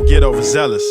get overzealous.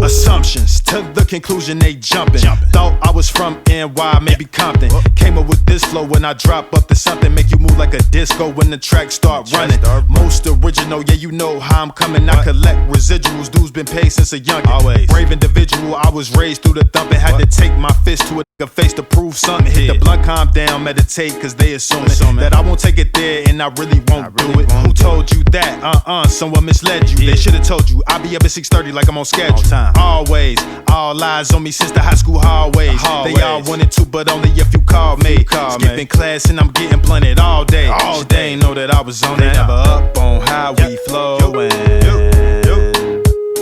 Assumptions, to the conclusion they jumping. Thought I was from NY, maybe Compton. Came up with this flow when I drop up to something. Make you move like a disco when the track start running. Most original, yeah, you know how I'm coming. I collect residuals, dudes been paid since a youngin'. Always brave individual, I was raised through the thumping. Had to take my fist to a nigga face to prove something. Hit the blunt, calm down, meditate, cause they assuming that I won't take it there and I really won't do it. Who told you that? Someone misled you. They should've told you I'll be up at 6:30 like I'm on schedule. Always, all eyes on me since the high school hallways. They all wanted to, but only if you called me. Skipping class and I'm getting blunted all day. They ain't know that I was on it. Never up on how we flowin'.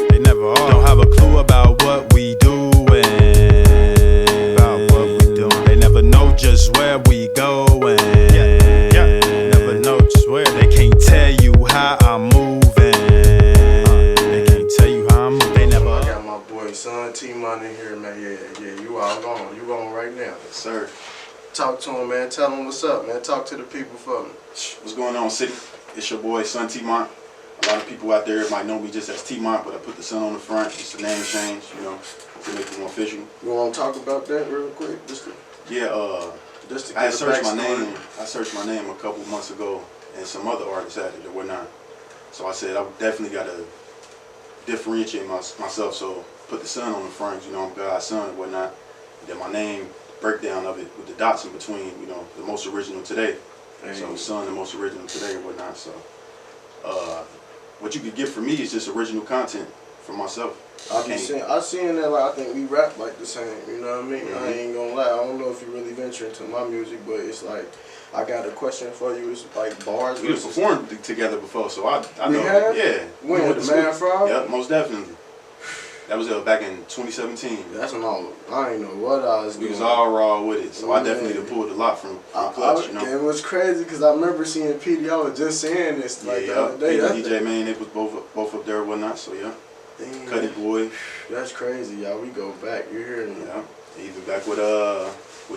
They never are. Don't have a clue about what we doin'. They never know just where we goin'. Never know just where. They can't tell you how I'm moving. Son, TMONT in here, man. Yeah, you all gone. You gone right now. Yes, sir. Talk to him, man. Tell him what's up, man. Talk to the people for me. What's going on, city? It's your boy, son TMONT. A lot of people out there might know me just as TMONT, but I put the son on the front. It's a name change, you know, to make it more official. You want to talk about that real quick? I searched my name. I searched my name a couple months ago, and some other artists had it or whatnot. So I said I definitely got to differentiate myself. So put the son on the front, you know, I'm God's son and whatnot. And then my name, breakdown of it with the dots in between, you know, the most original today. So son, the most original today and whatnot. So what you could get from me is just original content from myself. I seen that, like, I think we rap like the same, you know what I mean? I ain't gonna lie, I don't know if you really venture into my music, but it's like, I got a question for you. It's like bars. We performed together before, so I know. Have? Yeah. When, with the Man Frog? Yep, most definitely. That was back in 2017. That's when I ain't know what I was doing. We was all raw with it, so I definitely pulled a lot from Clutch, you know. It was crazy because I remember seeing PD. I was just saying this like the other day. DJ Man, it was both up there and whatnot, so yeah. Damn. Cuddy Boy. That's crazy, y'all. We go back. You hear me? Yeah. Even back with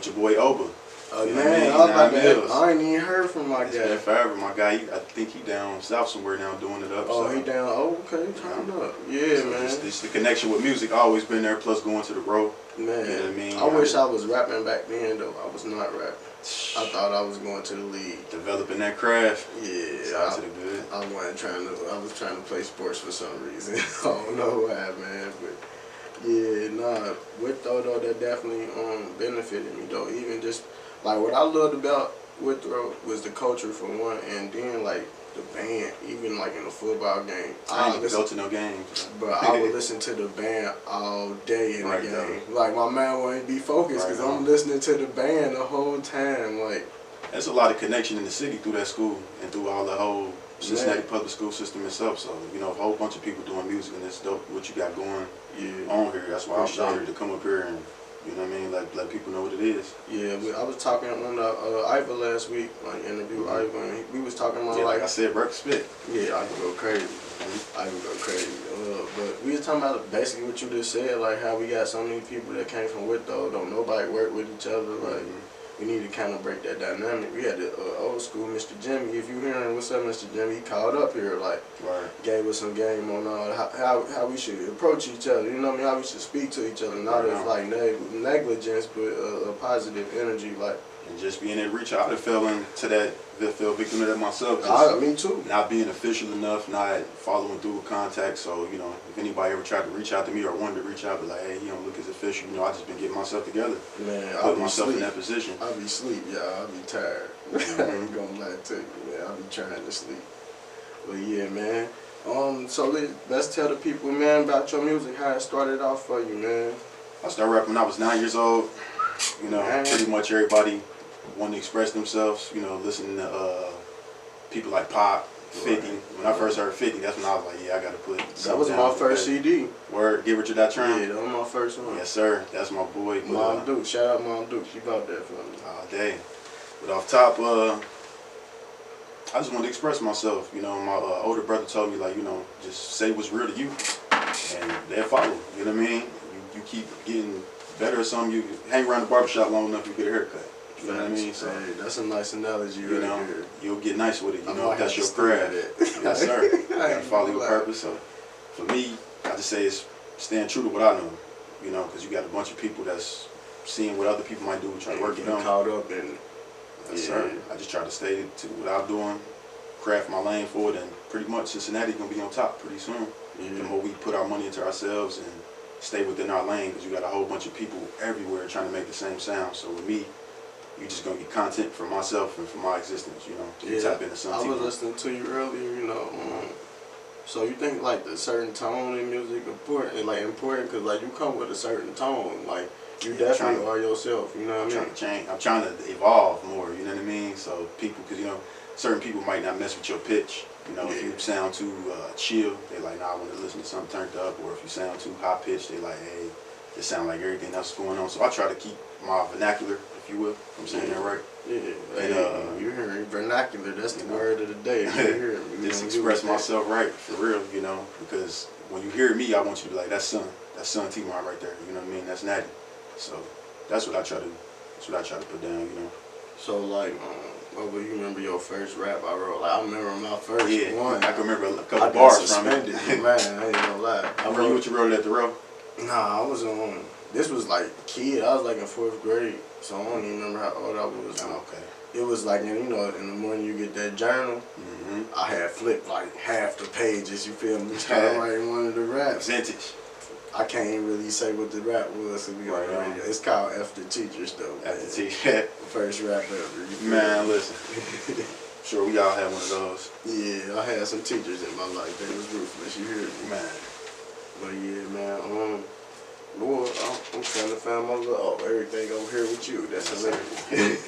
your boy Oba. Man, I ain't even heard from my guy. It's been forever, my guy. I think he down south somewhere now doing it up. Oh, so. He down. Oh, okay, turn up. Yeah, so man. It's the connection with music always been there. Plus going to the road. Man, you know what I mean? I wish I was rapping back then though. I was not rapping. I thought I was going to the league. Developing that craft. Yeah, I wasn't trying to. I was trying to play sports for some reason. I don't know why, man, but yeah, nah. With though, that definitely benefited me though. Even just. Like, what I loved about Withrow was the culture for one, and then, like, the band, even, like, in a football game. I ain't go to no games. But I would listen to the band all day in the game. Like, my man wouldn't be focused because I'm listening to the band the whole time. Like, there's a lot of connection in the city through that school and through all the whole Cincinnati public school system itself. So, you know, a whole bunch of people doing music, and it's dope what you got going on here. That's why I'm excited to come up here and, you know what I mean? Let people know what it is. Yeah, I was talking on Iva last week, like interview Iva, and we was talking about like I said, Burke spit. Yeah, I can go crazy. I can go crazy. But we was talking about basically what you just said, like how we got so many people that came from Withrow, don't nobody work with each other, like. We need to kind of break that dynamic. We had the old school Mr. Jimmy. If you hearing what's up, Mr. Jimmy, he called up here, like, gave us some game on how we should approach each other. You know what I mean? How we should speak to each other, not as like negligence, but a positive energy, like. And just being able to reach out, I fell into that. Fell victim to that myself. Me too. Not being official enough, not following through with contact. So, you know, if anybody ever tried to reach out to me or wanted to reach out, be like, hey, he don't look as official. You know, I just been getting myself together. Man, putting myself in that position. I be sleep, y'all. I be tired. I ain't gonna lie to you, man. I be trying to sleep. But yeah, man. So let's tell the people, man, about your music, how it started off for you, man. I started rapping when I was 9 years old. You know, pretty much everybody wanted to express themselves, you know, listening to people like Pop, 50. When I first heard 50, that's when I was like, yeah, I got to put that was my first CD. Word, Get Rich or Die Trying? Yeah, that was my first one. Yes, sir. That's my boy. Mom Duke. Shout out Mom Duke. She bought that for me. All day. But off top, I just wanted to express myself. You know, my older brother told me, like, you know, just say what's real to you, and they'll follow. You know what I mean? You keep getting better at something. You hang around the barbershop long enough, you get a haircut. You know what I mean? So, hey, that's a nice analogy, you know, you'll get nice with it. You know, that's your craft. Yes, sir. You gotta follow your purpose. So for me, I just say it's staying true to what I know, you know, because you got a bunch of people that's seeing what other people might do, try to work it on. Caught up in. Yes, sir. I just try to stay to what I'm doing, craft my lane for it, and pretty much Cincinnati's gonna be on top pretty soon. The more we put our money into ourselves and stay within our lane, because you got a whole bunch of people everywhere trying to make the same sound. So with me, you just gonna get content for myself and for my existence, you know. Yeah, Tap into something. I was listening to you earlier, you know. So you think like the certain tone in music important, because like you come with a certain tone, like you definitely are yourself, you know what I mean? Change. I'm trying to evolve more, you know what I mean? So people, because you know, certain people might not mess with your pitch. You know, if you sound too chill, they like, nah, I want to listen to something turned up. Or if you sound too high pitched, they like, hey, it sound like everything else going on. So I try to keep my vernacular, if you will. I'm saying that right. Yeah, and you hearing vernacular, that's the word of the day. You hear me. Just express myself right, for real, you know, because when you hear me, I want you to be like, that's son TMONT right there, you know what I mean? That's Natty. So that's what I try to put down, you know. So like, well, you remember your first rap I wrote? Like I remember my first one. I can remember a couple bars from it. Man, I ain't gonna lie. I remember what you wrote at the row. Nah, I was on. This was like kid. I was like in 4th grade, so I don't even remember how old I was. Okay. It was like, you know, in the morning you get that journal. I had flipped like half the pages. You feel me? Started writing one of the raps. Vintage. I can't really say what the rap was. So we on the radio. It's called After Teachers though. After Teachers. First rap ever. Man, listen. Sure, we all had one of those. Yeah, I had some teachers in my life. They was ruthless. You hear me? Man. But yeah, man. Lord, I'm trying to find my little everything over here with you. That's hilarious.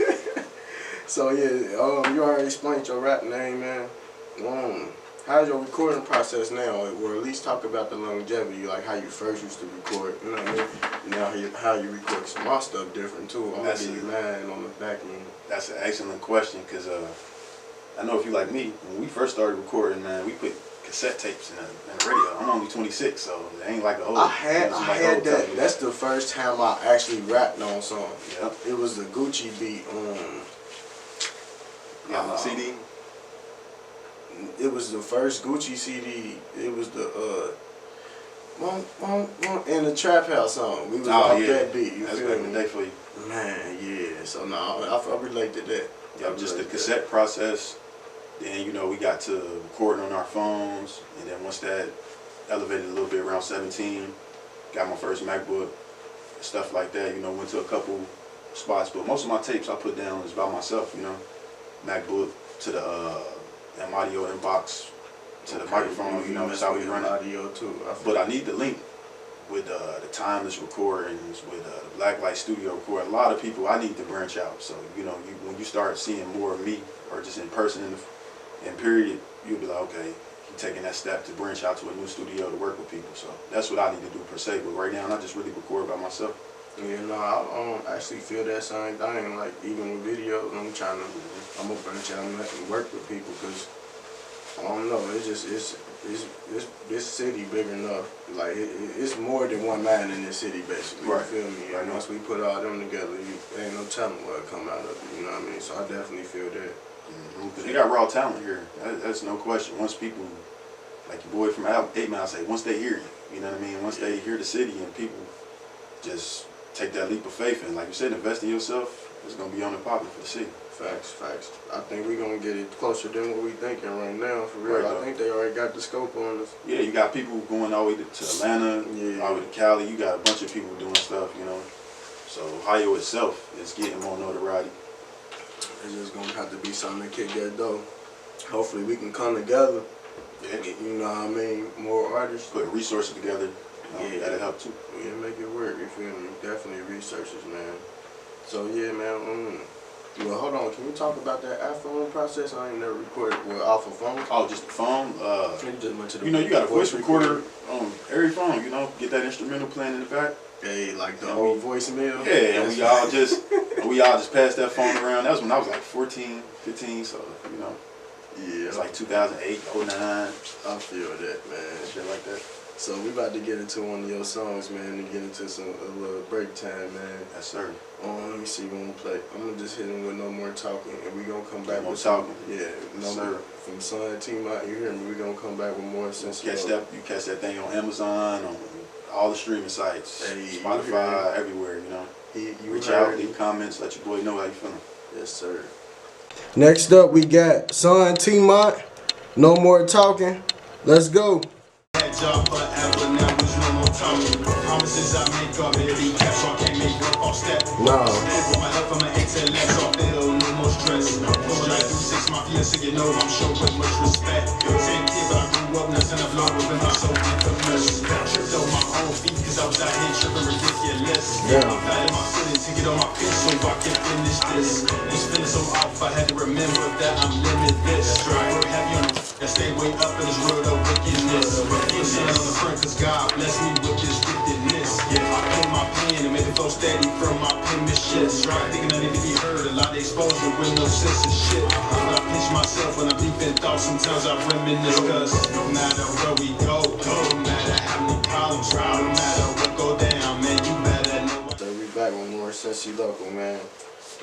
So yeah, you already explained your rap name, man. How's your recording process now? Or at least talk about the longevity, like how you first used to record. You know what I mean? Now how you record some more stuff different too. I'm gonna give you mine on the back end. That's an excellent question, because I know if you like me, when we first started recording, man, we put cassette tapes in the radio. I'm only 26, so it ain't like the old. I had that. That's the first time I actually rapped on song. Yep. It was the Gucci beat on the CD. It was the first Gucci CD. It was the in the Trap House song. We was off that beat. You That's feel back me? in the day for you. Man, yeah. So no, I relate to that. Yeah, just the cassette process. Then, you know, we got to recording on our phones, and then once that elevated a little bit around 17, got my first MacBook, stuff like that, you know, went to a couple spots, but most of my tapes I put down is by myself, you know, MacBook to the audio inbox, to the microphone, you know, that's how we run it. Audio too. But I need the link with the timeless recordings, with the Blacklight Studio record. A lot of people, I need to branch out, so, you know, when you start seeing more of me, or just in person in period, you'll be like, okay, he's taking that step to branch out to a new studio to work with people. So that's what I need to do per se. But right now, I just really record by myself. Yeah, no, I actually feel that same thing. Like even with videos, I'm gonna branch out and work with people because I don't know. It's just this city big enough. Like it's more than one man in this city, basically. Right. You feel me? And once we put all them together, ain't no telling what'll come out of it. You know what I mean? So I definitely feel that. Because we got raw talent here. That's no question. Once people, like your boy from 8 Mile say, once they hear you, you know what I mean? Once they hear the city and people just take that leap of faith and, like you said, invest in yourself, it's going to be on and popping for the city. Facts. I think we're going to get it closer than what we thinking right now, for real. Right, I think they already got the scope on us. Yeah, you got people going all the way to Atlanta, all the way to Cali. You got a bunch of people doing stuff, you know. So Ohio itself is getting more notoriety. It's just gonna have to be something to kick that though. Hopefully we can come together. Yeah. You know what I mean? More artists. Put resources together. That'll help too. Yeah, make it work. You feel me? Definitely researchers, man. So yeah, man. Well, hold on. Can we talk about that iPhone process? I ain't never recorded off a phone. Oh, just the phone. You just went to the you got a voice recorder on every phone. You know, get that instrumental playing in the back. Hey, like the old voicemail. Yeah, and we all just passed that phone around. That was when I was like 14, 15. So you know, it's like 2008, 09. I feel that, man. Shit like that. So we about to get into one of your songs, man, and get into a little break time, man. Yes, sir. Let me see what I'm gonna play. I'm gonna just hit him with No More Talking, and we gonna come back No More with Talking. Yeah, Yes, no more sir. from Son TMONT. You hear me? We gonna come back with more since You catch that thing on Amazon, on all the streaming sites, Hey, Spotify, everywhere. You know, You reach heard out, it. leave comments, let your boy know how you feeling. Yes, sir. Next up, we got Son TMONT. No More Talking. Let's go. Had job forever, now there's no more talking. Promises I make are very cash, so I can't make work off step. No. With my help from my XLS off bill, no more stress. Drive through 6 mafia, so you know I'm sure with much respect. Same kid, but I grew up nuts and I've learned within my soul infamous. Tripped on my own feet, cause I was out here tripping ridiculous. Yeah. I'm fat in my footing to get on my pitch so I can finish this. This feeling so off, I had to remember that I'm limitless. Work heavy on that stay way up in this world of wickedness. Put sun on the front cause God bless me with this giftedness. I play my pen and make it flow steady from my penmanship. Thinking I need to be heard, a lot of exposure with no sense of shit. But I pinch myself when I'm deep in thought, sometimes I reminisce. Cause no matter where we go, no matter how many problems, no matter what go down, man, you better know. So we back with more Cincy Local, man.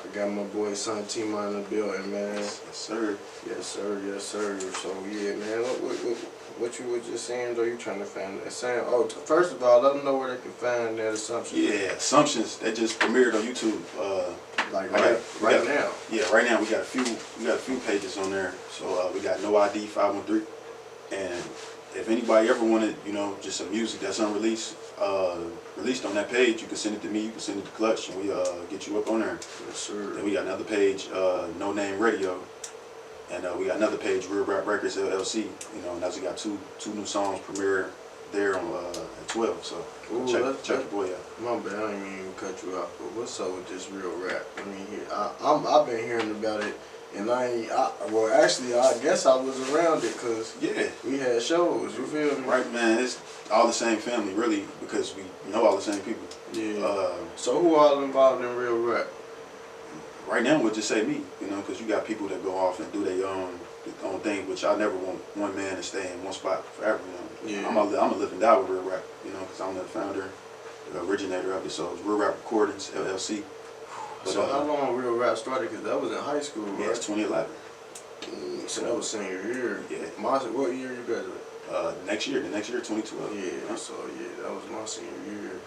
I got my boy Son TMONT in the building, man. Yes, sir. Yes, sir. Yes, sir. So yeah, man. What you were just saying, though? You trying to find that sound? Oh, first of all, let them know where they can find that Assumption. Yeah, Assumptions. That just premiered on YouTube. Like right now. Yeah, right now we got a few pages on there. So we got No ID 513, and if anybody ever wanted, you know, just some music that's unreleased, released on that page, you can send it to me. You can send it to Clutch, and we get you up on there. Yes, sir. Then we got another page, No Name Radio, and we got another page, Real Rap Records LLC. You know, and that's we got two new songs premiere there on at 12. So Ooh, check your boy out. My bad, I didn't mean to cut you off, but what's up with this real rap? I mean, I've been hearing about it, and well, actually, I guess I was around it because Yeah. we had shows. You feel me? Right, man. It's all the same family, really, because we know all the same people. Yeah. So who all involved in real rap? Right now, we'll just say me, you know, because you got people that go off and do their own thing, which I never want one man to stay in one spot forever. You know, Yeah. I'm gonna live and die with real rap, you know, because I'm the founder, the originator of it. So it's Real Rap Recordings LLC. But, So how long real rap started? Because that was in high school, Yeah, right? it's 2011. So that was senior year. Yeah. What year you graduated? The next year, 2012. Yeah. So yeah, that was my senior year.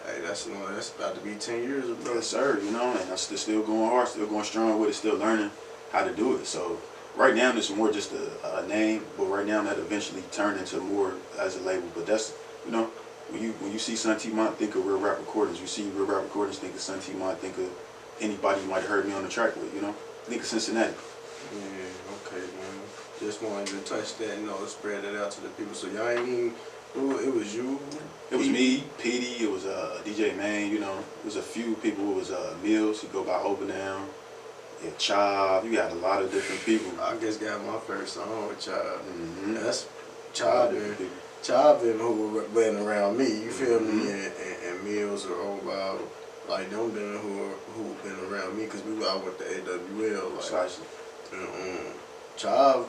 Hey, that's about to be 10 years, bro. Yes, sir. You know, and I'm still going hard, still going strong with it, still learning how to do it. So right now, this is more just a name, but right now that eventually turned into more as a label. But that's, you know, when you see Son TMONT, think of Real Rap Recordings. You see Real Rap Recordings, think of Son TMONT, think of anybody you might have heard me on the track with. You know, think of Cincinnati. Yeah, okay, man. Just wanted to touch that, you know, spread it out to the people. So y'all ain't even, it was you? It was me, Petey, it was DJ Main, you know, it was a few people. It was Mills, you go by Oberdown, yeah, Chive, you got a lot of different people. I guess got my first song with Chive. Mm-hmm. That's Chive and who been around me, you feel me? And Mills or Oval, like them been who been around me, because I went to AWL. Like, Precisely. Chive,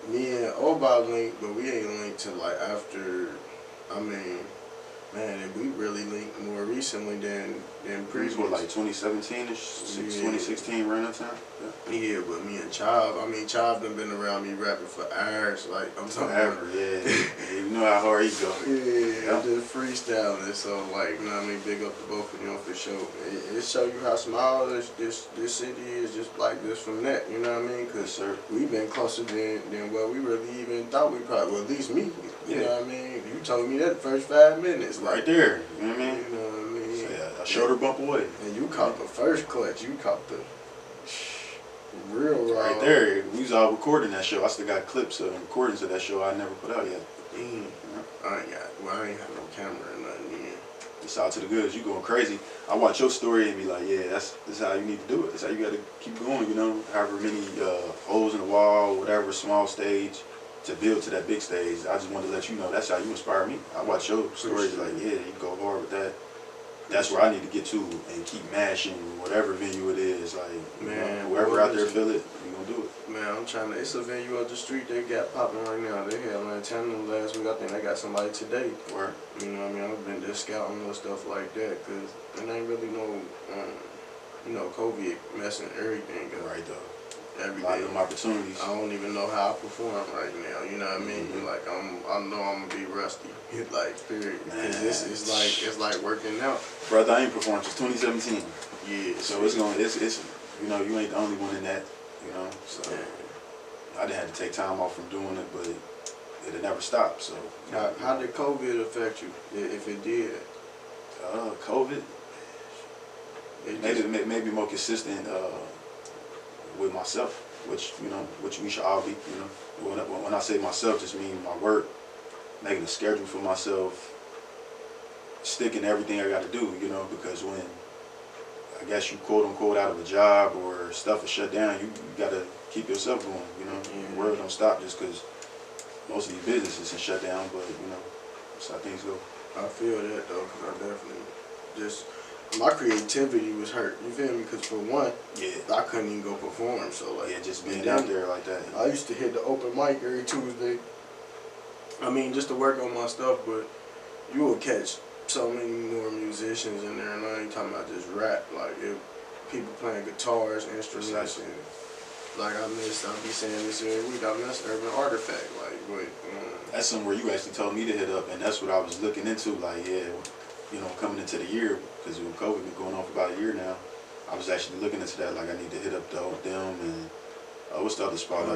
me and Oval linked, but we ain't linked till like after, I mean, man, we really linked more recently than previous. What, like 2017-ish, 2016 around that time? Yeah, but me and Chive, Chive done been around me rapping for hours, like, I'm talking Forever, yeah. You know how hard he go. Yeah, just freestyling, so like, you know what I mean, big up to both of them for sure. It show you how small this city is, just like this from that, you know what I mean? Because we've been closer than what we really even thought we probably, well, at least me, you know what I mean? You told me that the first 5 minutes. Right there, you know what I mean? You know what I mean? So, yeah, a shoulder bump away. And you caught the first clutch, you caught the real raw. Right there, we was all recording that show. I still got clips of recordings of that show I never put out yet. I ain't have no camera or nothing yet. It's out to the goods. You going crazy. I watch your story and be like, yeah, this is how you need to do it. That's how you got to keep going, you know. However many holes in the wall, whatever, small stage to build to that big stage. I just wanted to let you know that's how you inspire me. I watch your stories like, yeah, you go hard with that. That's where I need to get to and keep mashing whatever venue it is. Like, man, whoever out there feel it, we gonna do it. man, I'm trying to. It's a venue up the street they got popping right now. They had Montana last week. I think they got somebody today. Word. You know what I mean? I've been just scouting little stuff like that because it ain't really no, COVID messing everything up. Right though. Every A lot day. of them opportunities. I don't even know how I perform right now. You know what I mean? Mm-hmm. Like I know I'm gonna be rusty. Like period. Man. Cause this is it's like working out. Brother, I ain't performed since 2017. Yeah. So it's you ain't the only one in that, So Yeah. I didn't have to take time off from doing it, but it'll never stop. So How did COVID affect you? If it did? COVID It made just- it made me more consistent with myself, which we should all be. When I say myself, just mean my work, making a schedule for myself, sticking to everything I got to do. Because when I guess you quote unquote out of a job or stuff is shut down, you got to keep yourself going. The world don't stop just because most of these businesses are shut down, but that's how things go. I feel that though, because I definitely my creativity was hurt. You feel me? Because for one, I couldn't even go perform. So like, Just being then out there like that. I used to hit the open mic every Tuesday. I mean, just to work on my stuff, but you will catch so many more musicians in there, and I ain't talking about just rap. Like people playing guitars, instruments, and like I be saying this every week. I miss Urban Artifact. Like, wait, That's somewhere you actually told me to hit up, and that's what I was looking into. Like, coming into the year, because COVID been going on for about a year now, I was actually looking into that. Like, I need to hit up them and what's the other spot?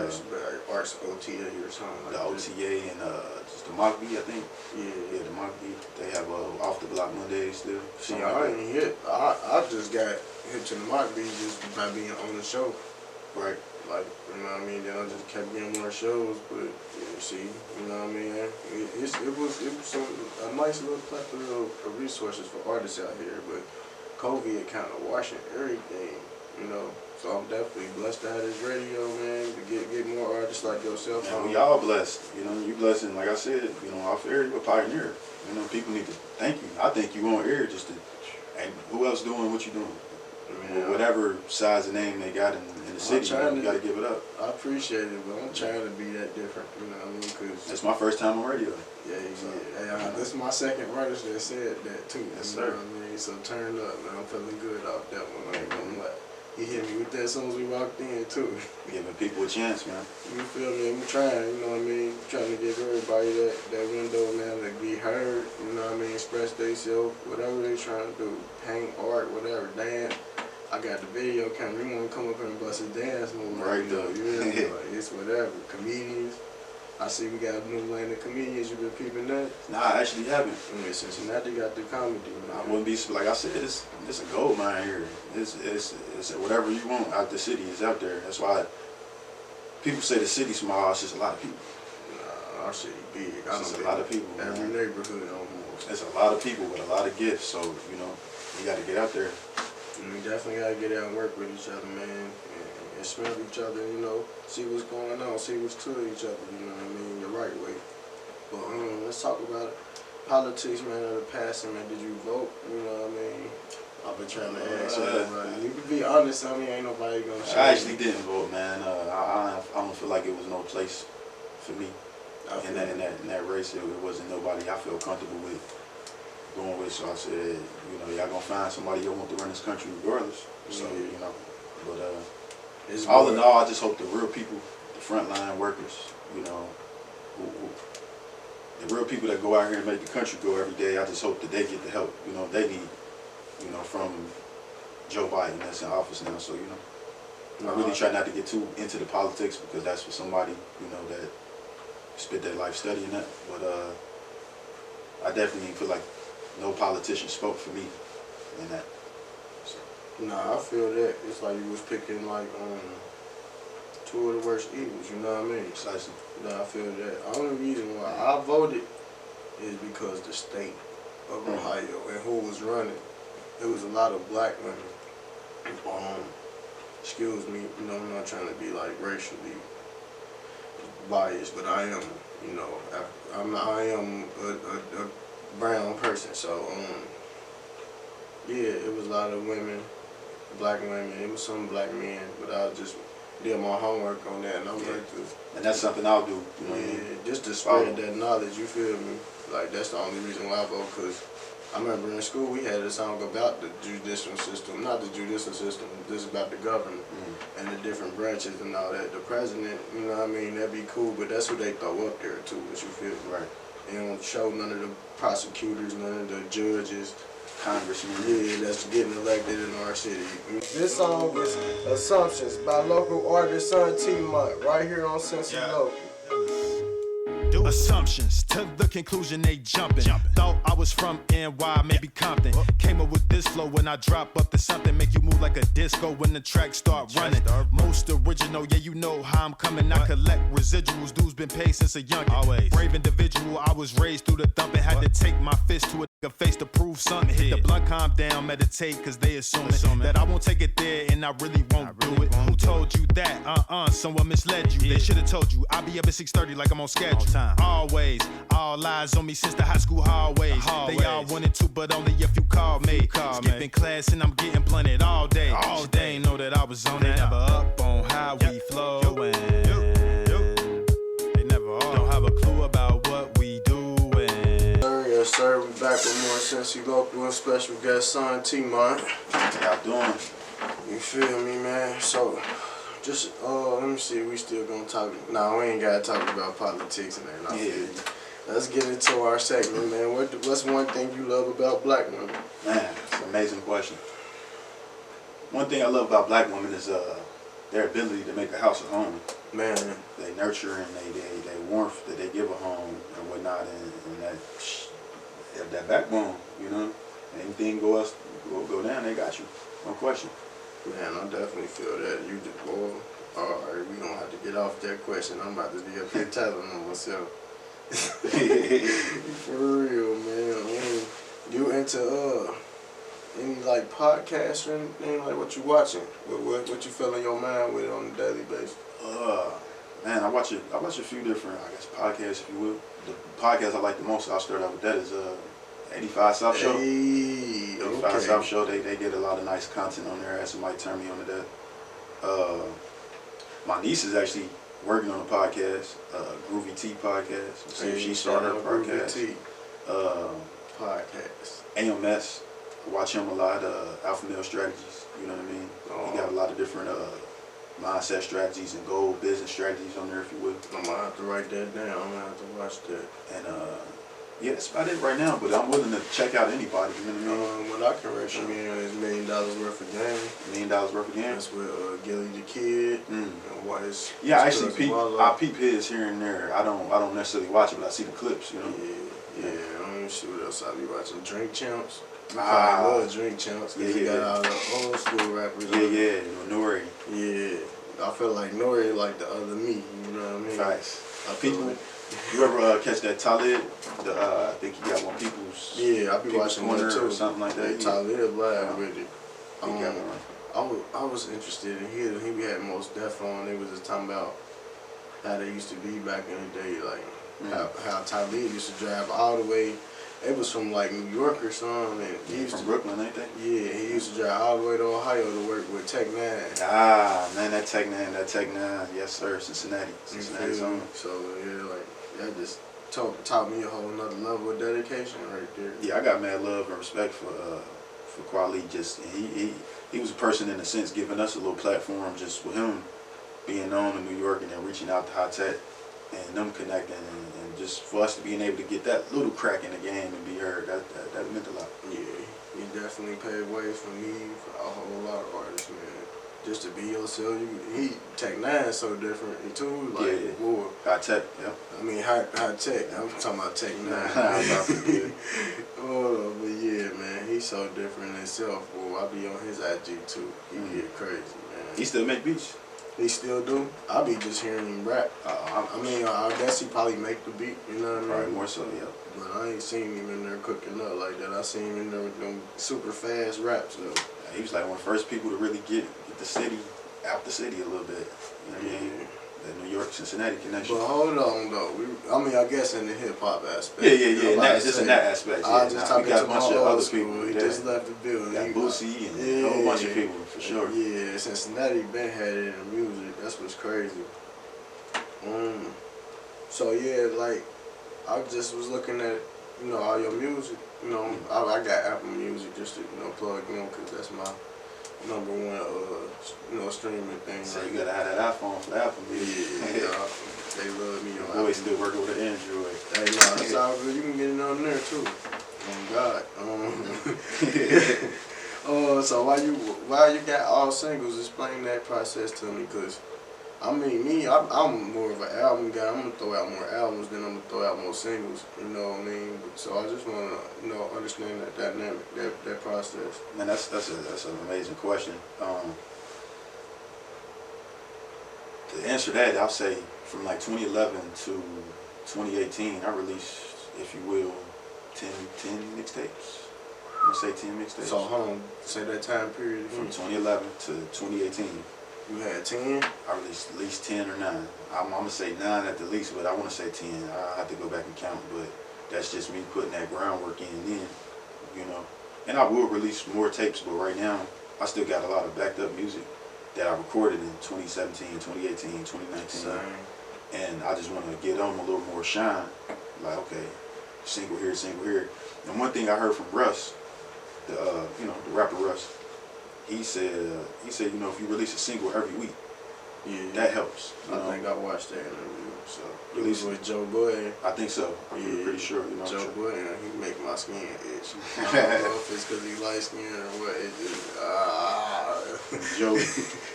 Arts OTA or something like the that. OTA and just the Mock B, I think. Yeah. The Mock B. They have Off the Block Mondays still. See, Something I like ain't hit. I just got hit to the mic beat just by being on the show. that. Right. Like, you know what I mean? Then I just kept getting more shows, but see, you know what I mean? It was a nice little plethora of resources for artists out here, but COVID kind of washing everything, So I'm definitely blessed to have this radio, man, to get more artists like yourself. Man, we all blessed. You blessed, and like I said, off air, you're a pioneer. People need to thank you. I think you on air and who else doing what you doing? Whatever size of name they got in the city, you got to give it up. I appreciate it, but I'm trying to be that different, you know what I mean? Cause it's my first time on radio. This is my second artist that said that too. Yes, you know sir. what I mean? So turn up, man. I'm feeling good off that one. I ain't gonna lie. He hit me with that as soon as we walked in too. Giving people a chance, man. You feel me? I'm trying, you know what I mean? Trying to give everybody that window, man, to be heard, you know what I mean? Express themselves, whatever they trying to do. Paint, art, whatever, dance. I got the video camera. You want to come up here and bust a dance move? Right though. You know, like, it's whatever. Comedians. I see we got a new lane of comedians. You been peeping that? Nah, I actually haven't. Cincinnati got the comedy. Man. I wouldn't be like I said. It's a gold mine here. It's whatever you want out the city is out there. That's why people say the city's small. It's just a lot of people. Nah, our city big. It's just a lot of people. Every Man. neighborhood almost. It's a lot of people with a lot of gifts. So you got to get out there. We definitely gotta get out and work with each other, man, and smell each other, see what's going on, see what's to each other, you know what I mean, the right way. But let's talk about it. Politics, man, of the past, man. Did you vote? You know what I mean? I've been trying to ask you. You can be honest. I mean, ain't nobody gonna. I actually didn't vote, man. I don't feel like it was no place for me in that race. It wasn't nobody I feel comfortable with going with. So I said, y'all gonna find somebody you want to run this country regardless. So but all in all, I just hope the real people, the frontline workers, the real people that go out here and make the country go every day. I just hope that they get the help they need, from Joe Biden that's in office now. So I really try not to get too into the politics because that's for somebody that spent their life studying that. But I definitely feel like no politician spoke for me in that. So. Nah, I feel that. It's like you was picking like two of the worst evils, you know what I mean? Precisely. Nah, I feel that. The only reason why I voted is because the state of Ohio and who was running, there was a lot of black women. Excuse me, I'm not trying to be like racially biased, but I am, I am a brown person, so yeah, it was a lot of women, black women, it was some black men, but I was just did my homework on that, and I'm like, and that's something I'll do. You know what I yeah, mean? just to spread that knowledge. You feel me? Like that's the only reason why I vote. Cause I remember in school we had a song about the judicial system, not the judicial system. This is about the government and the different branches and all that. The president, you know what I mean? That'd be cool, but that's who they throw up there too. What you feel? Right. They don't show none of the prosecutors, none of the judges. Congressman. Yeah, that's getting elected in our city. This song is Assumptions by local artist TMONT, right here on Cincy Local. Assumptions to the conclusion they jumping. Thought I was from NY, maybe Compton. Came up with this flow when I drop up to something, make you move like a disco when the track start running. Most original, yeah, you know how I'm coming. I collect residuals, dudes been paid since a youngin'. Always brave individual, I was raised through the thumping. Had to take my fist to a nigga face to prove something. Hit the blunt, calm down, meditate, cause they assuming that I won't take it there and I really won't do it. Who told you that? Someone misled you. They should've told you I'll be up at 6:30 like I'm on schedule. Always, all eyes on me since the high school hallways. They all wanted to, but only if you called me. Skipping class and I'm getting blunted all day. They ain't know that I was on it. Never up on how we flowin'. They never don't have a clue about what we doing. Yes, sir. We back with more Cincy Local and special guest TMONT. How y'all doing? You feel me, man? So, just let me see. We still gonna talk? Nah, we ain't gotta talk about politics and that. Yeah. Let's get into our segment, man. What's one thing you love about black women? Man, it's an amazing question. One thing I love about black women is their ability to make a house a home. Man, They nurture and they warmth that they give a home and whatnot, and that backbone, you know. Anything go down, they got you. No question. man, I definitely feel that. You just, boy, alright, we gonna have to get off that question. I'm about to be up here telling on myself. For real, man. You into any like podcasts or anything, like what you watching? What you feel in your mind with it on a daily basis? Man, I watch a few different, I guess, podcasts, if you will. The podcast I like the most, I'll start out with that, is 85 South Show. Hey, 85 South Show, they get a lot of nice content on there. I had somebody turn me on to that. My niece is actually working on a podcast, Groovy Tea podcast. We'll see if she started her podcast. Podcast. AMS, I watch him a lot. Alpha Male Strategies, you know what I mean? He got a lot of different mindset strategies and goal business strategies on there, if you will. I'm gonna have to write that down. I'm gonna have to watch that. And yeah, that's about it right now. But I'm willing to check out anybody. You know what I mean? What I can recommend is $1 Million Worth of Game. $1 Million Worth of Game. That's with Gilly the Kid. And what is? Yeah, I actually peep his here and there. I don't necessarily watch it, but I see the clips. You know. Yeah. I don't see what else I be watching. Drink Champs. I love Drink Champs because he got all the old school rappers. Yeah. Nori. Yeah. I feel like Nori like the other me. You know what I mean? Facts. People. Like, you ever catch that Talib? I think he got one People's. Yeah, I be watching that too. Or something like that. Talib live with it. He got one. I was interested in hearing. He had Most Def on. It was just talking about how they used to be back in the day, like how Talib used to drive all the way. It was from like New York or something. And he used from to, Brooklyn, ain't they? Yeah, he used to drive all the way to Ohio to work with Tech Nine. Man, that Tech Nine, yes sir, Cincinnati zone. So yeah, like that just taught me a whole nother level of dedication right there. Yeah, I got mad love and respect for Kweli. Just he was a person in a sense giving us a little platform, just with him being known in New York and then reaching out to High Tech and them connecting and just for us to being able to get that little crack in the game and be heard, that meant a lot. Yeah, he definitely paved ways for me, for a whole lot of artists, man. Just to be yourself, Tech Nine is so different too. Like, boy, High Tech, yeah. I mean, high tech. I'm talking about Tech Nine. But yeah, man, he's so different in himself. Boy, I be on his IG too. He get crazy, man. He still make beats. He still do. I be just hearing him rap. I mean, I guess he probably make the beat. You know what I mean? Probably more so, yeah. But I ain't seen him in there cooking up like that. I seen him in there with them super fast raps though. He was like one of the first people to really get the city out the city a little bit. You know what I mean? The New York Cincinnati connection. But hold on though. I guess in the hip hop aspect. Yeah. Just in that aspect. I just talking got to a bunch my of old other school. people. He just left the building. Got Boosie and a whole bunch of people for sure. Yeah, Cincinnati been had it in the music. That's crazy. So yeah, like I just was looking at, all your music. I got Apple Music just to, plug in because that's my number one, streaming thing. So right you gotta have that iPhone for the Apple Music. Yeah, they love me on Apple. Boy, still working with an Android. Hey, no, that's all good. You can get it on there too. Oh God. So why you got all singles? Explain that process to me, cause I mean I'm more of an album guy. I'm gonna throw out more albums than I'm gonna throw out more singles. You know what I mean? So I just wanna understand that dynamic, that process. Man, that's an amazing question. To answer that, I'll say from like 2011 to 2018, I released, if you will, 10 mixtapes. I'm gonna say 10 mixtapes. So hold on, say that time period From again. 2011 to 2018. You had 10? I released at least 10 or 9. I'm gonna say 9 at the least, but I wanna say 10. I have to go back and count, but that's just me putting that groundwork in then, And I will release more tapes, but right now, I still got a lot of backed up music that I recorded in 2017, 2018, 2019. Same. And I just wanna give them a little more shine. Like, okay, single here, single here. And one thing I heard from Russ, the rapper Russ, he said, if you release a single every week, that helps. I think I watched that interview. So Release with Joe Budden. I think so. I'm pretty sure. Joe Budden, he make my skin itch. I don't know if it's because he light skinned or what. It just Joe,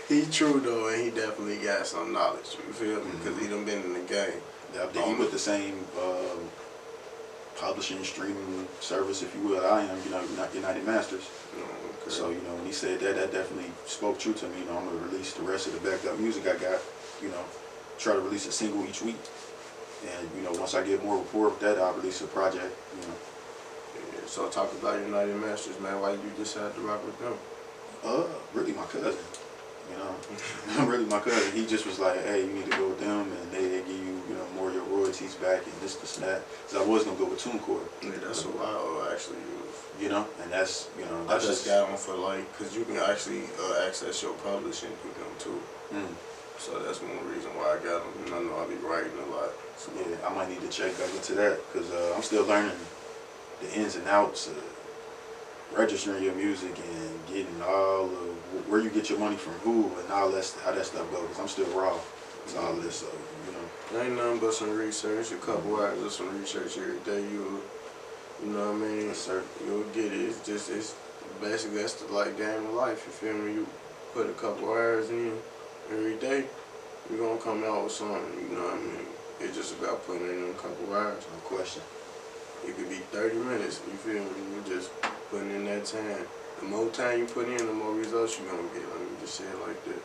he true though, and he definitely got some knowledge. You feel me? Because he done been in the game. he with the same publishing streaming service, if you will. I am, United Masters. Okay. So when he said that, that definitely spoke true to me. I'm gonna release the rest of the backed up music I got. Try to release a single each week, and once I get more rapport with that, I'll release a project. Yeah, so talk about United Masters, man. Why you decided to rock with them? Really my cousin. Really my cousin. He just was like, hey, you need to go with them, and they give you, more of your royalties back and this and that. So I was gonna go with TuneCore. Yeah, that's what I actually use. And that's, I just got them for because you can actually access your publishing through them too. So that's one reason why I got them. And I know I be writing a lot. So yeah, I might need to check back into that because I'm still learning the ins and outs of registering your music and getting all of where you get your money from who and all that, how that stuff goes. Because I'm still raw to all this, so ain't nothing but some research, a couple hours of some research every day. You know what I mean? Yes, sir. You'll get it. It's basically that's the game of life. You feel me? You put a couple hours in every day, you're gonna come out with something. You know what I mean? It's just about putting in a couple hours. No question. It could be 30 minutes. You feel me? You just putting in that time. The more time you put in, the more results you're gonna get. Let me just say it like that.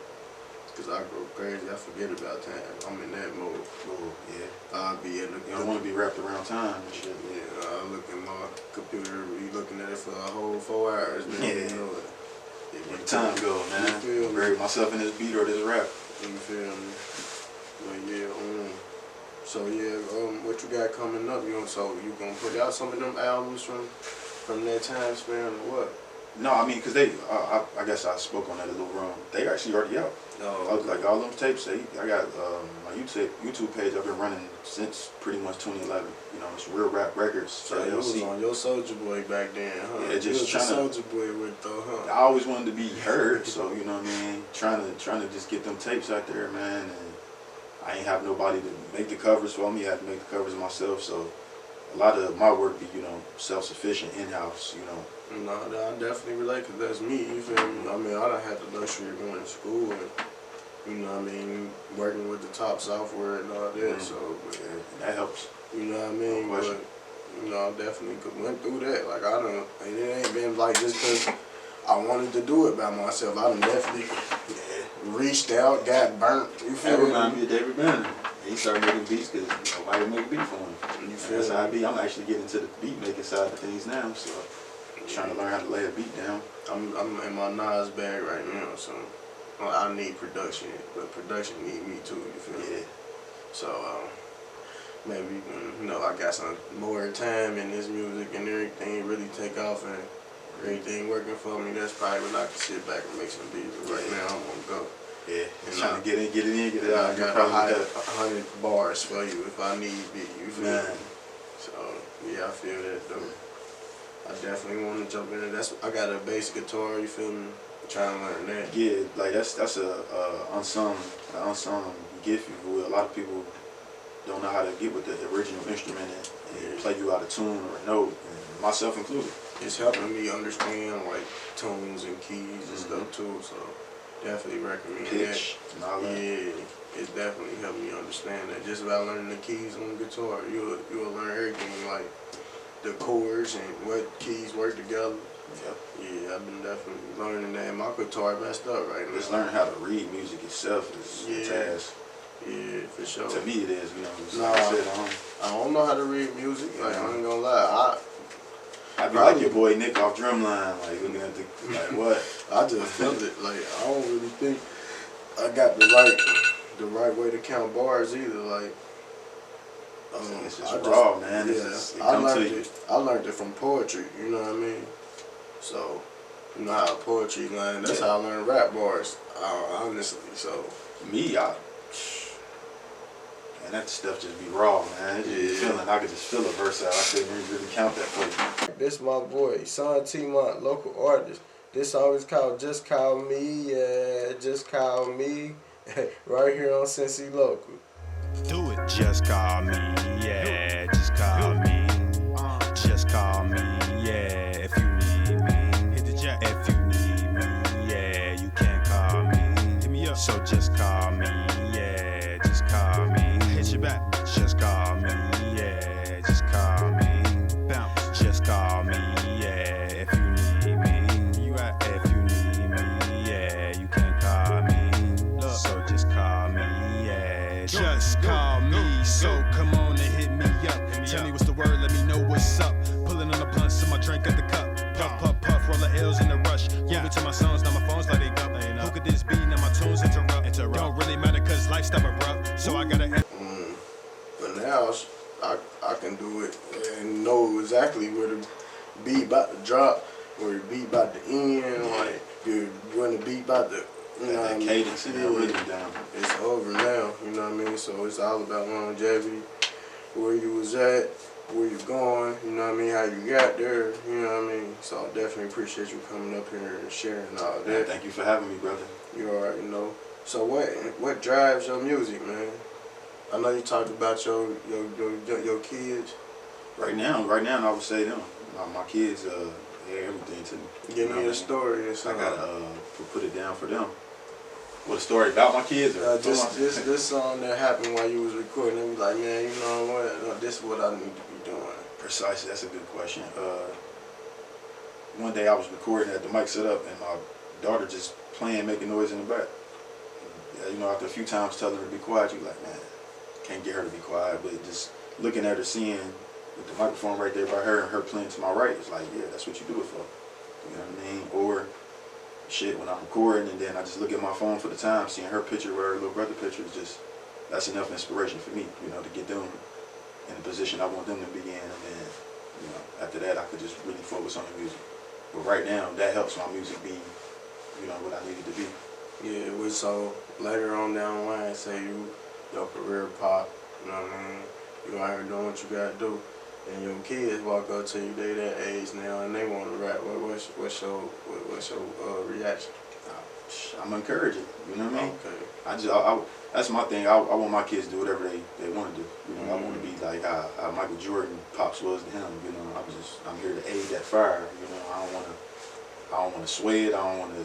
Cause I grow crazy, I forget about time. I'm in that mode. Oh, yeah. I'll be at the. You don't want to be wrapped around time and shit. Yeah, I look at my computer, be looking at it for a whole 4 hours. Man, Yeah. Where the time go, man. You feel me? Bury myself in this beat or this rap. You feel me? But yeah, so yeah, what you got coming up? So you gonna put out some of them albums from that time span or what? No, I mean, because I guess I spoke on that a little wrong. They actually already out. Oh, Like all them tapes, I got my YouTube page I've been running since pretty much 2011. It's Real Rap Records. So you was on your Soulja Boy back then, huh? Yeah, just you was trying the Soulja Boy with though, huh? I always wanted to be heard, so you know what I mean. Trying to just get them tapes out there, man. And I ain't have nobody to make the covers for me. I had to make the covers myself. So a lot of my work be self-sufficient in-house. No, I definitely relate because that's me, you feel me? I mean, I done had the luxury of going to school and, working with the top software and all that, so, Yeah, that helps. you know what I mean? No question. But, I definitely went through that. Like, and it ain't been like just because I wanted to do it by myself. I done definitely reached out, got burnt, you feel That me? reminds me of David Banner. He started making beats because nobody would make a beat for him. You And feel that's how I me? be. I'm actually getting into the beat making side of things now, so trying to learn how to lay a beat down. I'm in my Nas bag right now, so I need production, but production need me too, you feel me? Yeah. So maybe when I got some more time in this music and everything really take off and everything working for me, that's probably when I can sit back and make some beats. But right now I'm gonna go. Yeah, trying to get it in, get it out. I got 100 bars for you if I need be. You feel me? So yeah, I feel that though. I definitely want to jump in there. I got a bass guitar. You feel me? Trying to learn that. Yeah, like that's a unsung gift, if you will. A lot of people don't know how to get with the original instrument and play you out of tune or a note, and myself included. It's helping me understand like tones and keys and stuff too. So definitely recommend pitch that. and all that. Yeah, it definitely helped me understand that. Just about learning the keys on the guitar, you'll learn everything like the chords and what keys work together. Yep. Yeah, I've been definitely learning that. My guitar messed up right now. Just learning how to read music itself is a task. Yeah, for sure. To me, it is. You know, Nah, like I said, I don't know how to read music. Like I ain't gonna lie, I be like your boy Nick off Drumline, like looking at the like what? I just feel it. Like I don't really think I got the right way to count bars either. Like it's just raw, man. Yeah, I learned it from poetry. You know what I mean? So you know how poetry line. That's how I learned rap bars. Honestly, so me, and that stuff just be raw, man. It just be feeling. I could just feel a verse out. I couldn't really count that for you. This my boy, son TMONT, local artist. This song is called Just Call Me, yeah, Just Call Me. Right here on Cincy Local. Do it. Just call me, yeah. Just call me. Just call me, yeah. If you need me, hit the jack. If you need me, yeah, you can call me. Hit me up. So just call me, yeah. Just call me. Hit your back. Just call me, yeah. Just call me. Bounce. Just call me, yeah. If you need me, you at. If you need me, yeah, you can call me. Look. So just call me, yeah. Just call me. So come on and hit me up. Tell me what's the word. Let me know what's up. Pulling on the blunt, so my drink at the cup. Puff, puff, puff, roll the L's in the rush. Yeah, to my songs, now my phone's like they up. Who could this be? Now my tunes interrupt. Don't really matter cause life's stubborn abrupt. So I gotta. But now I can do it and know exactly where the beat about to drop, where the beat about to end, like when the beat about to. You know that cadence and that rhythm down. It's over now, you know what I mean? So it's all about longevity, where you was at, where you going, you know what I mean, how you got there, you know what I mean? So I definitely appreciate you coming up here and sharing all that. Man, thank you for having me, brother. You already know. So what drives your music, man? I know you talked about your kids. Right now, I would say them. My kids, they're everything to me. Give me a story or something. I gotta put it down for them. What, a story about my kids? Or this song that happened while you was recording, and be like, man, you know what? No, this is what I need to be doing. Precisely, that's a good question. One day I was recording, had the mic set up, and my daughter just playing, making noise in the back. Yeah, you know, after a few times telling her to be quiet, you like, man, can't get her to be quiet. But just looking at her, seeing with the microphone right there by her and her playing to my right, it's like, yeah, that's what you do it for. You know what I mean? Or shit, when I'm recording and then I just look at my phone for the time, seeing her picture or her little brother picture, is just, that's enough inspiration for me, you know, to get them in the position I want them to be in. And then, you know, after that, I could just really focus on the music. But right now, that helps my music be, you know, what I need it to be. Yeah, so later on down the line, say your career pop, you know what I mean? You out here doing what you gotta do. And your kids walk up to you, they that age now, and they want to rap. What's your reaction? I'm encouraging. You know what I mean? Okay. I that's my thing. I want my kids to do whatever they want to do. You know, I want to be like how Michael Jordan pops was to him. You know, I'm here to aid that fire. You know, I don't want to sway it. I don't want to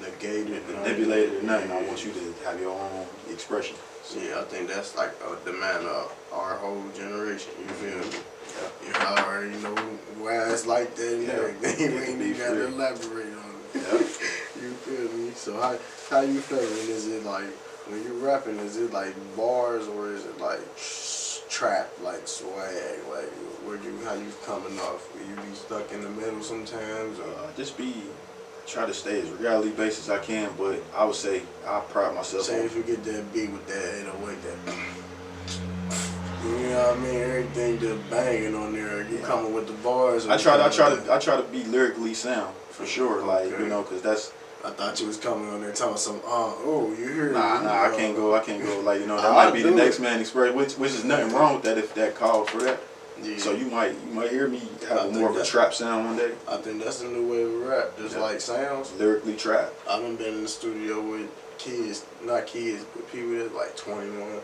negate it, manipulate it, or nothing. I want you to have your own expression. Yeah, I think that's like a demand of our whole generation. You feel me? Yeah. You already know why it's like that and everything. We ain't even got to elaborate on it. Yeah. You feel me? So how you feeling? Is it like, when you rapping, is it like bars or is it like trap, like swag? Like how you coming off? Will you be stuck in the middle sometimes? Or? Try to stay as reality based as I can, but I would say I pride myself. Say if you get that beat with that 808, that you know what I mean, everything just banging on there. You coming with the bars? I try to be lyrically sound for sure. Like you know, because I thought you was coming on there talking some, oh, you hear Nah, me? I can't go. Like, you know, that I might be the do next it. man express, which is nothing wrong with that if that calls for that. Yeah. So you might hear me I have think more of a that- trap sound one day. I think that's the new way of rap, just Yeah. like sounds. Lyrically trap. I done been in the studio with kids, not kids, but people that's like 21,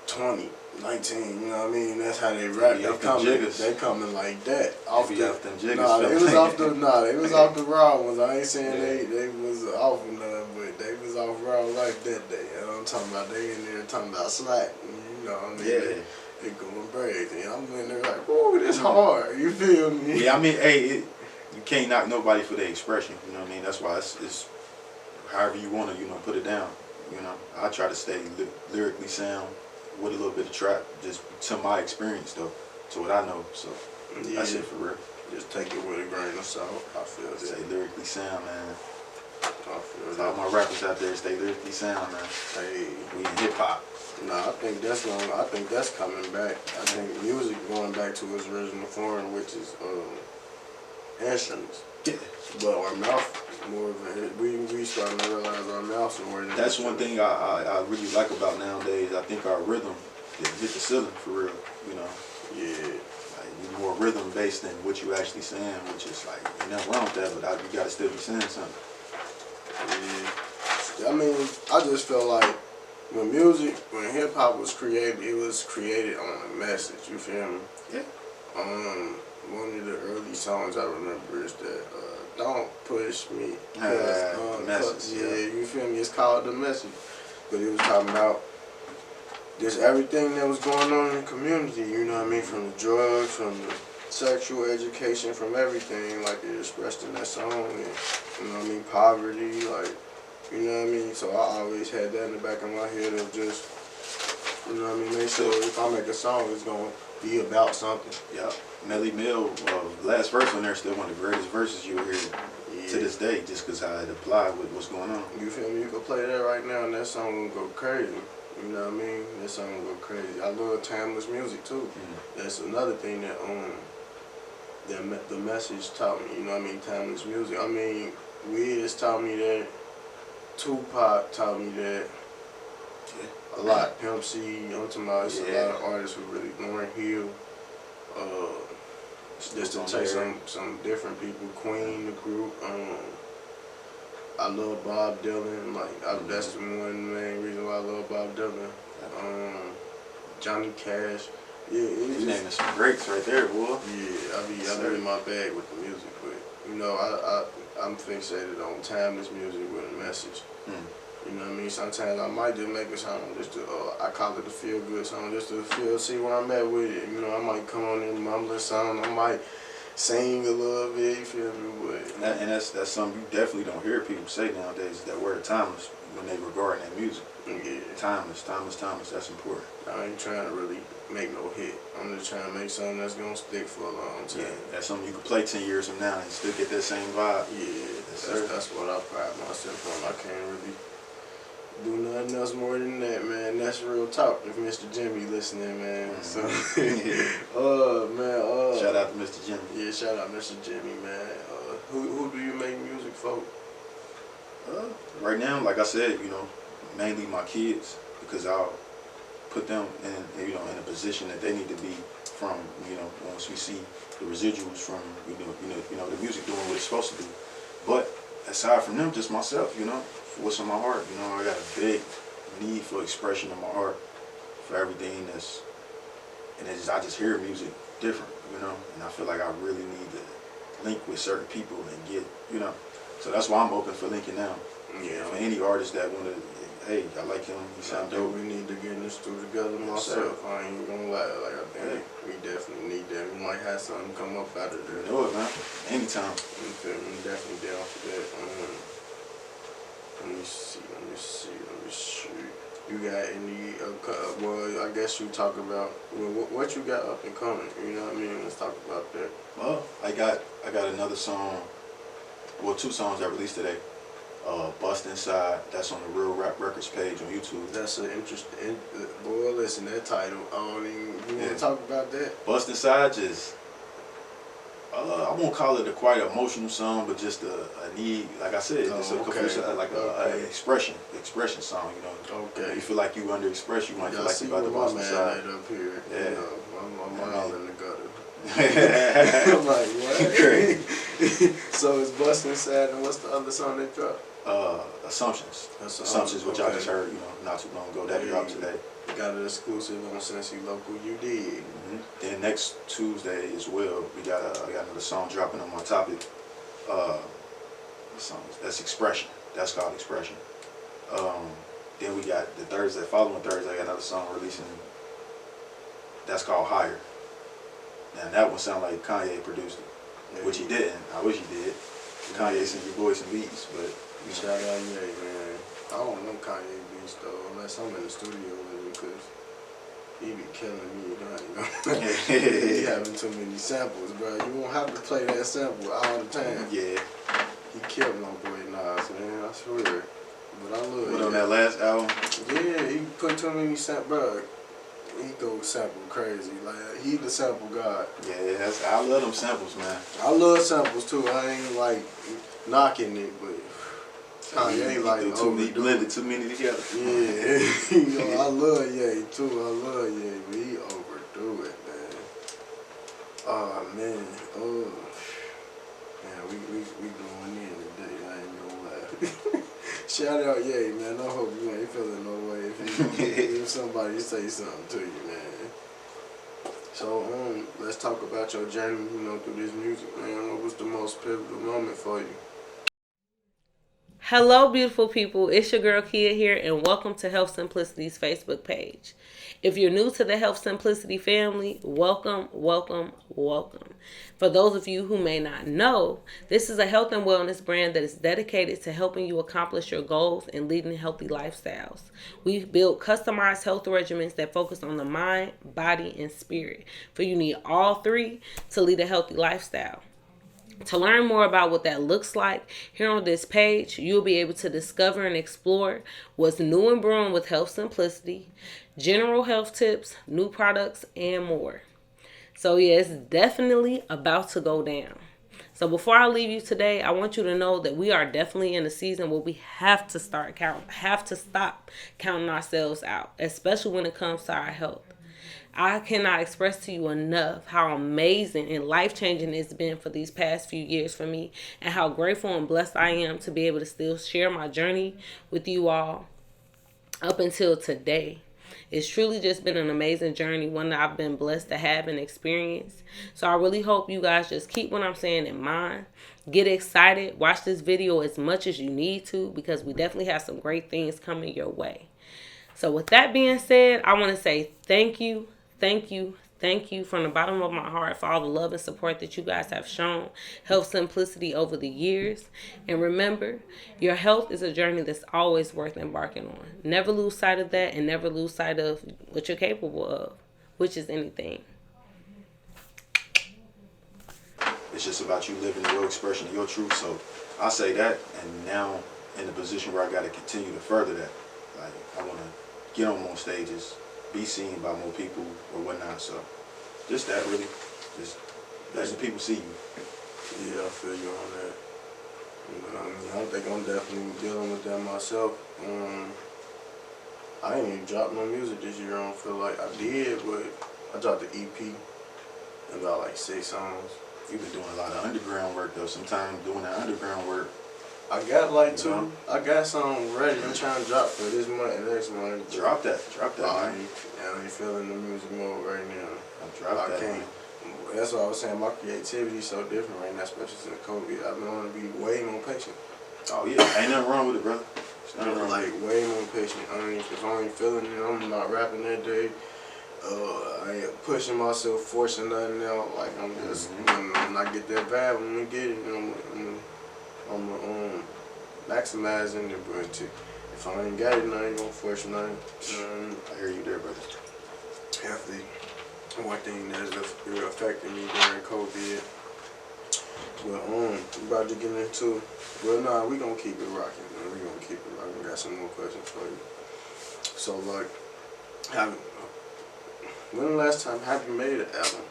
20, 19, you know what I mean? That's how they rap. They off them jiggers. They coming like that. Off They the, off them jiggers. nah, they was off the, they was off the raw ones. I ain't saying Yeah. they was off of none, but they was off raw life that day. You know what I'm talking about? They in there talking about slack, you know what I mean? Yeah. They going crazy. And I'm in there like, whoa, this hard. You feel me? Yeah, I mean, hey, you can't knock nobody for their expression. You know what I mean? That's why it's however you want to, you know, put it down. You know, I try to stay lyrically sound with a little bit of trap, just to my experience though, to what I know. So that's it for real. Just take it with a grain of salt. I feel that. Stay lyrically sound, man. I feel All that. my rappers out there, stay lyrically sound, man. Hey. We in hip hop. Nah, I think that's coming back. I think music going back to its original form, which is instruments. Yeah. But our mouth more of it. We starting to realize our mouths are more than That's one thing I really like about nowadays. I think our rhythm hit the ceiling for real. You know, Yeah. like you're more rhythm based than what you actually saying, which is like ain't nothing wrong with that, but you gotta still be saying something. Yeah. I mean, I just feel like when hip hop was created, it was created on a message. You feel me? Yeah. One of the early songs I remember is that "Don't Push Me." Message. Yeah, you feel me? It's called "The Message," but it was talking about just everything that was going on in the community. You know what I mean? From the drugs, from the sexual education, from everything, like it expressed in that song. And, you know what I mean? Poverty, like. You know what I mean? So I always had that in the back of my head of just, you know what I mean, make sure if I make a song, it's going to be about something. Yeah. Melly Mill, last verse on there, still one of the greatest verses you'll hear to this day, just because how it applied with what's going on. You feel me? You can play that right now and that song will go crazy. You know what I mean? That song will go crazy. I love timeless music too. That's another thing that the message taught me. You know what I mean? Timeless music. I mean, Wiz taught me that. Tupac taught me that a lot. Pimp C, I'm talking about it's a lot of artists who really Lauryn Hill. Just to take some different people. Queen, the group. I love Bob Dylan. Like that's one of the main reasons why I love Bob Dylan. Johnny Cash. Yeah, it's You naming some greats right there, boy. Yeah, I be in my bag with the music, but you know, I'm fixated on timeless music with a message. You know what I mean? Sometimes I might just make a song just to, I call it a feel good song, just to see where I'm at with it. You know, I might come on in mumbling song, I might sing a little bit, you feel me? But And that's something you definitely don't hear people say nowadays, that word timeless when they regard that music. yeah, Timeless, that's important. I ain't trying to really make no hit. I'm just trying to make something that's gonna stick for a long time. Yeah, that's something you can play 10 years from now and still get that same vibe. Yeah, that's what I pride myself on. I can't really do nothing else more than that, man. That's real talk. If Mr. Jimmy listening, man. So, man. Shout out to Mr. Jimmy. Yeah, shout out Mr. Jimmy, man. Who do you make music for? Right now, like I said, you know, mainly my kids, because I'll put them in, you know, in a position that they need to be from, you know, once we see the residuals from, you know, the music doing what it's supposed to do. But aside from them, just myself, you know, what's in my heart. You know, I got a big need for expression in my heart for everything that's, and I just hear music different, you know, and I feel like I really need to link with certain people and get, you know, so that's why I'm open for linking now. Yeah. For any artist that want to, hey, I like him, he sound I think dope. we need to get in the studio together myself. I ain't gonna lie. Like, I think we definitely need that. We might have something come up out of there. You know it, man. Anytime. You feel me? I'm definitely down for that. Let me see. You got any, well, I guess you talk about, well, what you got up and coming, you know what I mean? Let's talk about that. Well, I got another song, well, 2 songs I released today. Bust Inside, that's on the Real Rap Records page on YouTube. That's an interesting, boy, listen, that title, I don't even, you want to talk about that? Bust Inside just, I won't call it a quite emotional song, but just a need, like I said, it's a expression song. You know, Okay. you feel like you underexpressed, you might feel like you about to bust inside. Up here. Yeah, you know, my mile in the gutter. I'm like, what? Great. So it's busting inside, and what's the other song they dropped? Assumptions, which I just heard, you know, not too long ago. That dropped today. Got it exclusive on Cincy Local. You dig? Then next Tuesday as well, I got another song dropping on my topic. What song? That's Expression. That's called Expression. Then we got the following Thursday, I got another song releasing. That's called Higher. And that one sound like Kanye produced it, which he didn't. I wish he did. Kanye sent your boys some beats, but shout out, yeah, man. I don't know Kanye beats though, unless I'm in the studio with him, because he be killing me, you know. He having too many samples, bro. You won't have to play that sample all the time. Yeah. He killed my boy Nas, man. I swear. But I love it. But on that last album? Yeah, he put too many samples, bro. He go sample crazy. Like, he the sample god. Yeah, I love them samples, man. I love samples too. I ain't like knocking it, but Kanye he blended too many together. Yeah, you know, I love Ye too. I love Ye, but he overdo it, man. Oh man, man, we going in today. I ain't gonna lie. Shout out Ye, man. I hope you ain't feeling no way if somebody say something to you, man. So let's talk about your journey, you know, through this music, man. What was the most pivotal moment for you? Hello, beautiful people. It's your girl Kia here, and welcome to Health Simplicity's Facebook page. If you're new to the Health Simplicity family, welcome, welcome, welcome. For those of you who may not know, this is a health and wellness brand that is dedicated to helping you accomplish your goals and leading healthy lifestyles. We've built customized health regimens that focus on the mind, body, and spirit, for you need all three to lead a healthy lifestyle. To learn more about what that looks like, here on this page, you'll be able to discover and explore what's new and brewing with Health Simplicity, general health tips, new products, and more. So yeah, it's definitely about to go down. So before I leave you today, I want you to know that we are definitely in a season where we have to stop counting ourselves out, especially when it comes to our health. I cannot express to you enough how amazing and life-changing it's been for these past few years for me, and how grateful and blessed I am to be able to still share my journey with you all up until today. It's truly just been an amazing journey, one that I've been blessed to have and experience. So I really hope you guys just keep what I'm saying in mind. Get excited. Watch this video as much as you need to, because we definitely have some great things coming your way. So with that being said, I want to say thank you. Thank you from the bottom of my heart for all the love and support that you guys have shown Health Simplicity over the years. And remember, your health is a journey that's always worth embarking on. Never lose sight of that, and never lose sight of what you're capable of, which is anything. It's just about you living your expression of your truth. So I say that, and now in the position where I got to continue to further that. Like, I want to get on more stages, be seen by more people or whatnot. So just that, really. Just let the people see you. Yeah, I feel you on that. You know, I think I'm definitely dealing with that myself. I ain't even dropped no music this year. I don't feel like I did, but I dropped the EP and about like 6 songs. You've been doing a lot of underground work though. Sometimes doing that underground work. I got like 2. I got some ready. I'm trying to drop for this month and next month. Drop that, I ain't feeling the music mode right now. I can't. Man. That's what I was saying. My creativity is so different right now, especially since COVID. I've been wanting to be way more patient. Oh yeah, ain't nothing wrong with it, brother. Like way more patient. If I ain't feeling it, I'm not rapping that day. I ain't pushing myself, forcing nothing out. Like I'm just when I get that vibe, I'm gonna get it. I'm maximizing it, but if I ain't got it, I ain't gonna force nothing. I hear you there, brother. Definitely. One thing that's affecting me during COVID. But we about to get into. Well, nah, we gonna keep it rocking. Man. We gonna keep it rocking. Got some more questions for you. So, like, when the last time have you made an album?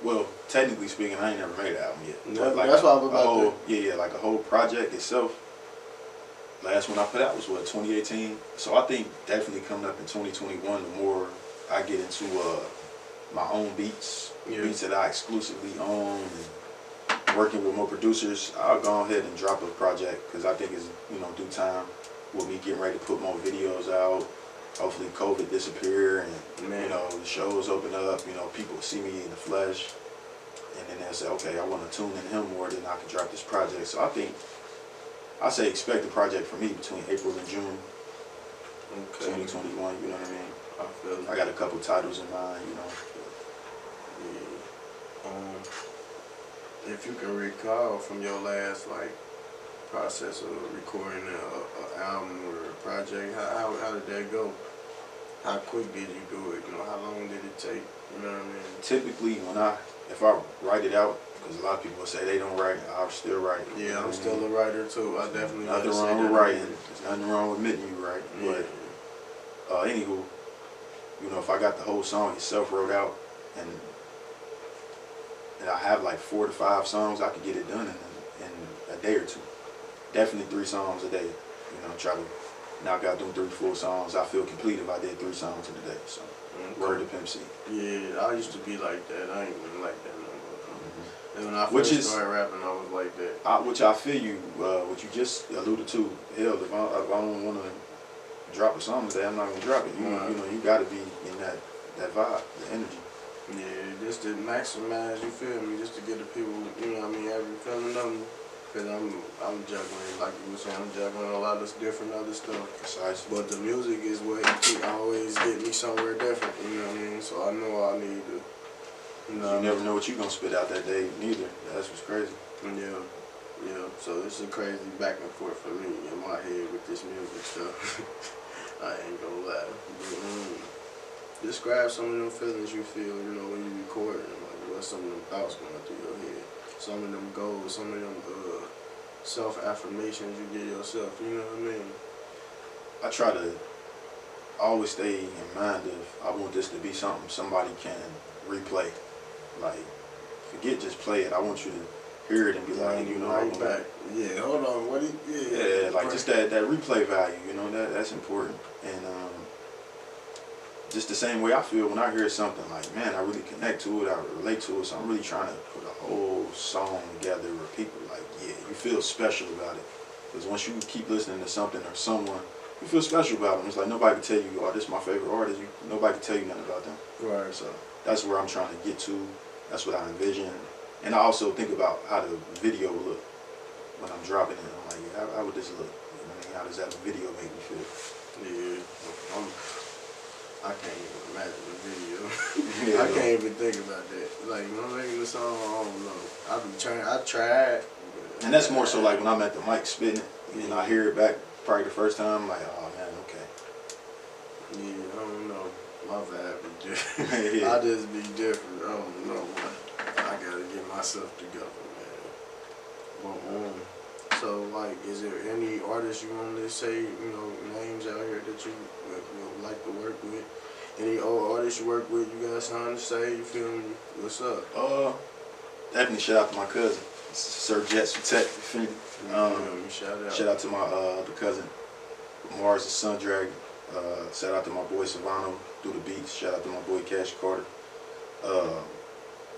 Well, technically speaking, I ain't never made an album yet. No, Like that's what I was a about whole, to. yeah, like a whole project itself. Last one I put out was 2018. So I think definitely coming up in 2021, the more I get into my own beats, beats that I exclusively own, and working with more producers, I'll go ahead and drop a project because I think it's due time with me getting ready to put more videos out. Hopefully COVID disappear and the shows open up. People see me in the flesh, and then they'll say, okay, I want to tune in him more, then I can drop this project. So I say expect a project from me between April and June 2021. You know what I mean? I feel I got a couple titles in mind. Yeah. If you can recall from your last process of recording an album or a project, how did that go? How quick did you do it? How long did it take? You know what I mean? Typically, if I write it out, because a lot of people say they don't write, I'll still write. Yeah, I'm still a writer too. I definitely nothing wrong with writing. There's nothing wrong with admitting you write. Yeah. But anywho, if I got the whole song itself wrote out, and I have like 4 to 5 songs, I could get it done in a day or two. Definitely 3 songs a day. Try to knock out them 3 full songs. I feel complete if I did 3 songs in a day. So, word to Pimp C. Yeah, I used to be like that. I ain't even like that no more. And when I Which first started rapping, I was like that. Which I feel you, what you just alluded to. Hell, if I don't want to drop a song today, I'm not gonna drop it. You got to be in that vibe, the energy. Yeah, just to maximize, you feel me? Just to get the people, every feeling of me. Cause I'm juggling, like you were saying, I'm juggling a lot of different other stuff. Precisely. But the music is what always get me somewhere different. You know what I mean? So I know I need to. You never know what you're gonna spit out that day, neither. That's what's crazy. Yeah. So this is crazy back and forth for me in my head with this music stuff. I ain't gonna lie. But, describe some of them feelings you feel, when you recording. Like, what's some of them thoughts going through your head? Some of them goals, some of them self-affirmations you give yourself, you know what I mean? I try to always stay in mind of, I want this to be something somebody can replay. Like, forget just play it. I want you to hear it and be like, right back. Yeah, hold on, what just that replay value, that's important. And just the same way I feel when I hear something like, man, I really connect to it, I relate to it, so I'm really trying to put a whole song together where people like, yeah, you feel special about it. Because once you keep listening to something or someone, you feel special about them. It's like nobody can tell you, oh, this is my favorite artist. Nobody can tell you nothing about them. Right. So that's where I'm trying to get to. That's what I envision. And I also think about how the video will look when I'm dropping it. I'm like, yeah, how would this look? You know what I mean? How does that video make me feel? Yeah. I can't even imagine the video. I can't even think about that. Like, when I'm making the song, I don't know. I tried. And that's more so like when I'm at the mic spitting it, and I hear it back probably the first time, I'm like, oh man, okay. Yeah, I don't know. My vibe be different. I just be different. I don't know. I gotta get myself together, man. But, so, like, is there any artists you want to say, names out here that you would like to work with? Any old artists you work with, you got something to say? You feel me? What's up? Definitely shout out to my cousin, Sir Jets Tech. Shout out to my the cousin, Mars the Sun Dragon. Shout out to my boy Savano, Do the Beats. Shout out to my boy Cash Carter.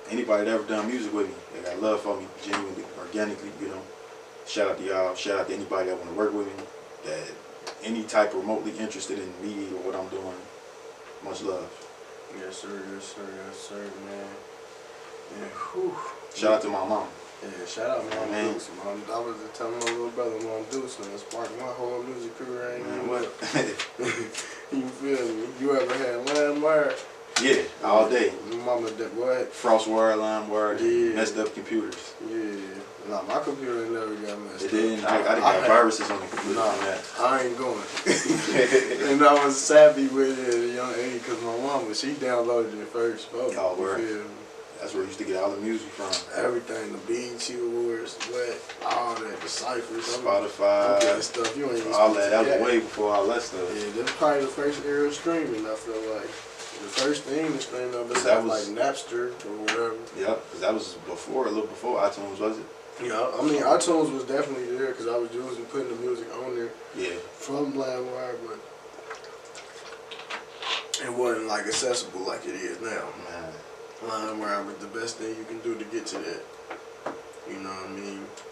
Anybody that ever done music with me, they got love for me, genuinely, organically, Shout out to y'all. Shout out to anybody that want to work with me, that any type remotely interested in me or what I'm doing. Much love. Yes, sir. Yes, sir. Yes, sir, man. Yeah, whew. Shout out to my mom. Yeah, shout out Mom Deuce. I was just telling my little brother Mom Deuce, man, sparked my whole music career. Man, what? You feel me? You ever had Landmark? Yeah, all day. Mama did what? Frostwire, LimeWire, yeah. Messed up computers. Yeah. Nah, my computer never got messed up. It didn't. I got viruses on the computer. Nah, on that. I ain't going. And I was savvy with it at a young age because my mama, she downloaded it first. Oh, word. That's where I used to get all the music from. Everything, the BET Awards, all that, the ciphers, Spotify, that stuff. You ain't even all that. That was way before all that stuff. Yeah, that's probably the first era of streaming, I feel like. the first thing to stream up is That like was- Napster or whatever. Yep, because that was before, a little before iTunes, was it? Yeah, I mean iTunes was definitely there because I was using putting the music on there Yeah. from LimeWire, but it wasn't like accessible like it is now. Man. LimeWire was the best thing you can do to get to that. You know what I mean?